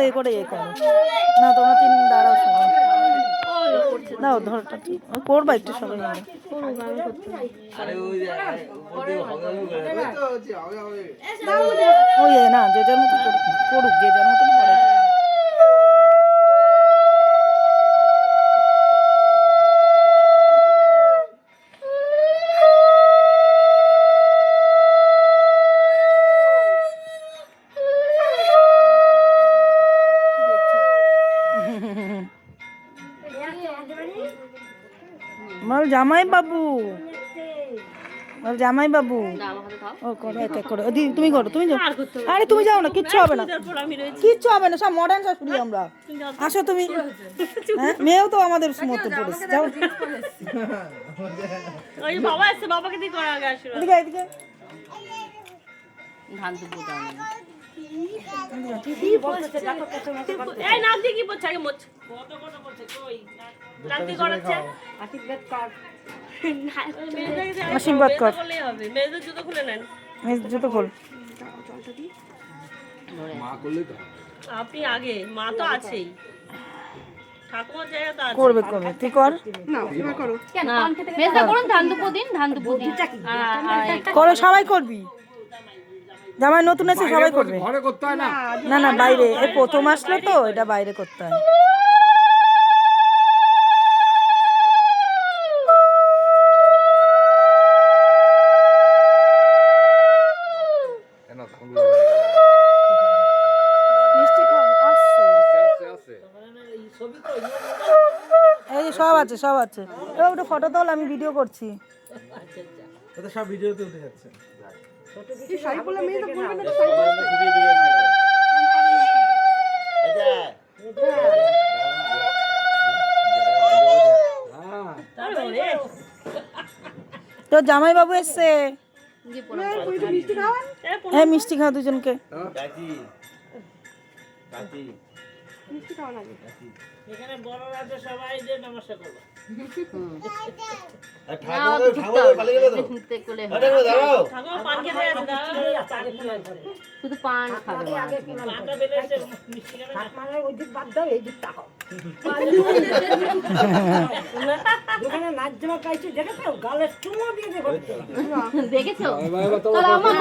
থেকে করে এ করো না, তোমরা তিন দাঁড়াও সবাই দাও ধরটা করবা একটু সবাই ওই না যে যার মতো করুক, যে যার মতন করে। বল জামাই বাবু, বল জামাই বাবু। ও করো এক এক করে দিদি, তুমি করো, তুমি যাও। আরে তুমি যাও না, কিচ্ছু হবে না, কিচ্ছু হবে না, সব মডার্ন শাশুড়ি আমরা। আসো তুমি, হ্যাঁ মেয়েও তো আমাদের মতো পড়েছে, যাও। ওই বাবা এসে বাবাকে দিয়ে করা আগে আশীর্বাদ। এদিকে এদিকে ধান তো বোতা না। এই নাম দিয়ে কি বলছ আগে মোচ। কত কত বলছে কই? নাতি করাচ্ছে। আশীর্বাদ কর। আশীর্বাদ কর। মেয়েদের জুতো খুলে নেন। মেয়েদের জুতো খোল। মা করলেই তো আপনি আগে, মা তো আছেই। ঠাকুমার জায়গা তো আছে। করবে করবে, তুই কর। না তুমি করো কেন মেয়েটা করুন, ধান দুপো দিন, ধান দুপো দিন। করো, সবাই করবি। জামাই নতুন আছে, সবাই করবে। ঘরে করতে হয় না। না না বাইরে, এই প্রথম আসলো তো, এটা বাইরে করতে হয়। মিষ্টি খাবি? আসছে। এই যে সব আছে, সব আছে। এবার ওটা ফটো তোল, আমি ভিডিও করছি। ওটা সব ভিডিওতে উঠে যাচ্ছে। এই শাড়ি পরলে মেয়ে তো বলবে না শাড়ি পরতে। তো জামাই বাবু এসছে। মিষ্টি খাওয়ান। হ্যাঁ মিষ্টি খাও দুজনকে। মিষ্টি খাওয়ান আগে। এখানে বড়রা আছে, সবাই যে নমস্কার করবে। শুধু পান খাবে। পানটা বেলে এসে মিষ্টি খাবে। ওই দিক বাদ দাও, এই দিক তাকাও। দোকানে নাচ জামা পাইছে দেখেছো, গালে চুমো দিয়ে দেবো। দেখেছো? তাহলে আমার